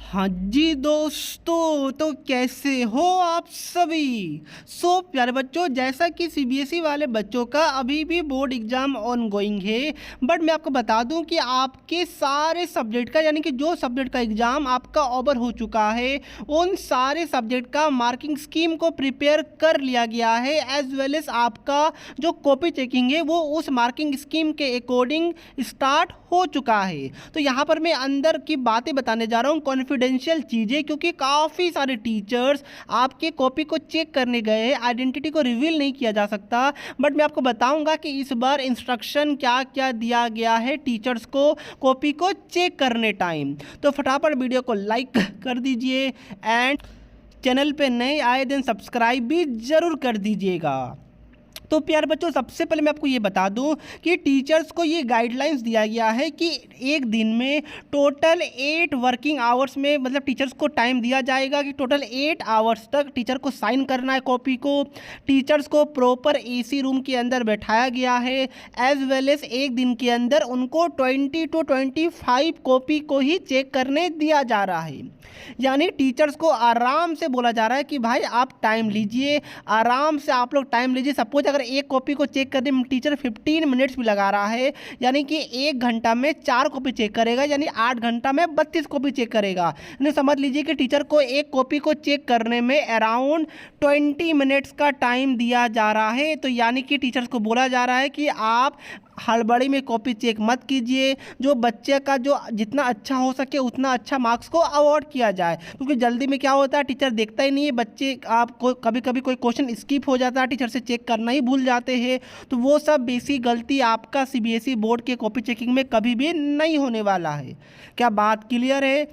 हाँ जी दोस्तों, तो कैसे हो आप सभी। प्यारे बच्चों, जैसा कि सीबीएसई वाले बच्चों का अभी भी बोर्ड एग्जाम ऑन गोइंग है, बट मैं आपको बता दूं कि आपके सारे सब्जेक्ट का, यानी कि जो सब्जेक्ट का एग्जाम आपका ओवर हो चुका है, उन सारे सब्जेक्ट का मार्किंग स्कीम को प्रिपेयर कर लिया गया है, एज वेल एज आपका जो कॉपी चेकिंग है वो उस मार्किंग स्कीम के अकॉर्डिंग स्टार्ट हो चुका है। तो यहाँ पर मैं अंदर की बातें बताने जा रहा हूँ, कॉन्फिडेंशियल चीज़ें, क्योंकि काफ़ी सारे टीचर्स आपके कॉपी को चेक करने गए हैं। आइडेंटिटी को रिवील नहीं किया जा सकता, बट मैं आपको बताऊंगा कि इस बार इंस्ट्रक्शन क्या क्या दिया गया है टीचर्स को कॉपी को चेक करने टाइम। तो फटाफट वीडियो को लाइक कर दीजिए एंड चैनल पे नए आए दिन सब्सक्राइब भी ज़रूर कर दीजिएगा। तो प्यारे बच्चों, सबसे पहले मैं आपको ये बता दूं कि टीचर्स को ये गाइडलाइंस दिया गया है कि एक दिन में टोटल 8 वर्किंग आवर्स में, मतलब टीचर्स को टाइम दिया जाएगा कि टोटल 8 आवर्स तक टीचर को साइन करना है कॉपी को। टीचर्स को प्रॉपर एसी रूम के अंदर बैठाया गया है, एज वेल एज एक दिन के अंदर उनको 20 to 25 कॉपी को ही चेक करने दिया जा रहा है। यानी टीचर्स को आराम से बोला जा रहा है कि भाई आप टाइम लीजिए, आराम से आप लोग टाइम लीजिए। सपोज अगर एक कॉपी को चेक करने में टीचर 15 मिनट्स भी लगा रहा है, यानी कि 1 घंटा में 4 कॉपी चेक करेगा, यानी 8 घंटा में 32 कॉपी चेक करेगा। यानी समझ लीजिए कि टीचर को एक कॉपी को चेक करने में अराउंड 20 मिनट्स का टाइम दिया जा रहा है। तो यानी कि टीचर्स को बोला जा रहा है कि आप हड़बड़ी में कॉपी चेक मत कीजिए, जो बच्चे का जो जितना अच्छा हो सके उतना अच्छा मार्क्स को अवॉर्ड किया जाए, क्योंकि जल्दी में क्या होता है टीचर देखता ही नहीं है, बच्चे आपको कभी कभी कोई क्वेश्चन स्किप हो जाता है, टीचर से चेक करना ही भूल जाते हैं। तो वो सब बेसिक गलती आपका सीबीएसई बोर्ड के कॉपी चेकिंग में कभी भी नहीं होने वाला है। क्या बात क्लियर है?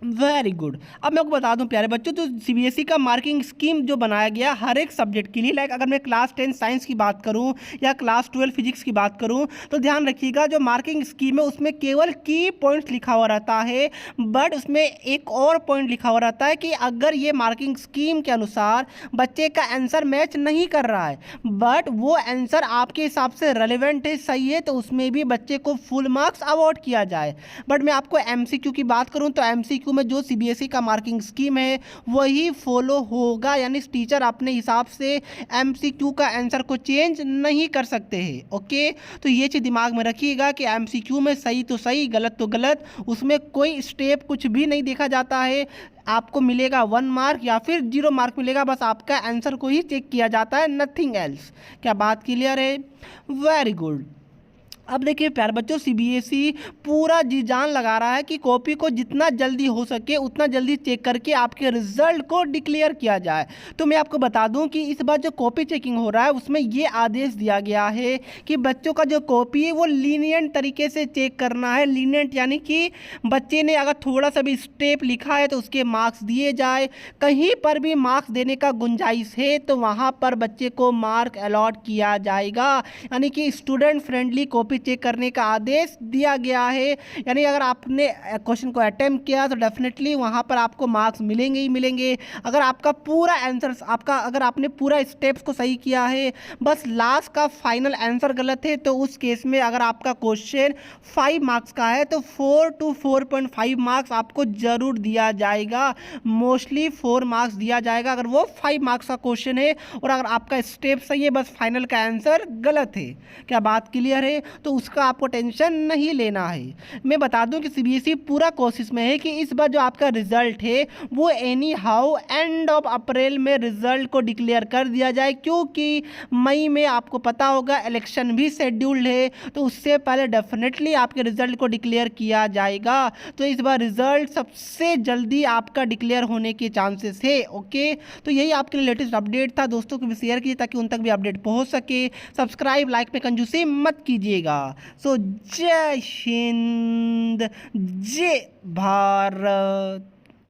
Very good. अब मैं आपको बता दूं प्यारे बच्चों, तो सीबीएसई का मार्किंग स्कीम जो बनाया गया हर एक सब्जेक्ट के लिए, लाइक अगर मैं क्लास 10 साइंस की बात करूं या क्लास 12 फिजिक्स की बात करूं, तो ध्यान रखिएगा जो मार्किंग स्कीम है उसमें केवल की पॉइंट्स लिखा हुआ रहता है, बट उसमें एक और पॉइंट लिखा हुआ रहता है कि अगर ये मार्किंग स्कीम के अनुसार बच्चे का आंसर मैच नहीं कर रहा है, बट वो आंसर आपके हिसाब से रेलिवेंट है, सही है, तो उसमें भी बच्चे को फुल मार्क्स अवॉर्ड किया जाए। बट मैं आपको एमसीक्यू की बात करूं तो एमसीक्यू में जो सीबीएसई का मार्किंग स्कीम है वही फॉलो होगा, यानी टीचर अपने हिसाब से एमसीक्यू का आंसर को चेंज नहीं कर सकते हैं। ओके, तो ये चीज़ दिमाग में रखिएगा कि एमसीक्यू में सही तो सही, गलत तो गलत, उसमें कोई स्टेप कुछ भी नहीं देखा जाता है। आपको मिलेगा 1 मार्क या फिर 0 मार्क मिलेगा, बस आपका आंसर को ही चेक किया जाता है, नथिंग एल्स। क्या बात क्लियर है? Very good. अब देखिए प्यारे बच्चों, सीबीएसई पूरा जी जान लगा रहा है कि कॉपी को जितना जल्दी हो सके उतना जल्दी चेक करके आपके रिजल्ट को डिक्लेयर किया जाए। तो मैं आपको बता दूं कि इस बार जो कॉपी चेकिंग हो रहा है उसमें ये आदेश दिया गया है कि बच्चों का जो कॉपी है वो लीनियंट तरीके से चेक करना है। लीनियंट यानी कि बच्चे ने अगर थोड़ा सा भी स्टेप लिखा है तो उसके मार्क्स दिए जाए, कहीं पर भी मार्क्स देने का गुंजाइश है तो वहाँ पर बच्चे को मार्क अलॉट किया जाएगा। यानी कि स्टूडेंट फ्रेंडली कॉपी चेक करने का आदेश दिया गया है। यानी अगर आपने क्वेश्चन को अटेम्प्ट किया तो डेफिनेटली वहां पर आपको मार्क्स मिलेंगे ही मिलेंगे। अगर आपका पूरा आंसर अगर आपने पूरा स्टेप्स को सही किया है, बस लास्ट का फाइनल आंसर गलत है, तो उस केस में अगर आपका क्वेश्चन 5 मार्क्स का है तो 4 to 4.5 मार्क्स आपको जरूर दिया जाएगा। मोस्टली 4 मार्क्स दिया जाएगा अगर वो 5 मार्क्स का क्वेश्चन है, और अगर आपका स्टेप सही है, बस फाइनल का आंसर गलत है। क्या बात क्लियर है? तो उसका आपको टेंशन नहीं लेना है। मैं बता दूं कि सीबीएसई पूरा कोशिश में है कि इस बार जो आपका रिजल्ट है वो any how end of April में रिजल्ट को डिक्लेयर कर दिया जाए, क्योंकि मई में आपको पता होगा इलेक्शन भी शेड्यूल्ड है, तो उससे पहले डेफिनेटली आपके रिजल्ट को डिक्लेयर किया जाएगा। तो इस बार रिजल्ट सबसे जल्दी आपका डिक्लेयर होने के चांसेस है। ओके, तो यही आपके लिए लेटेस्ट अपडेट था। दोस्तों को भी शेयर कीजिए ताकि उन तक भी अपडेट पहुंच सके। सब्सक्राइब लाइक पे कंजूसी मत कीजिएगा। सो जय हिंद, जय भारत।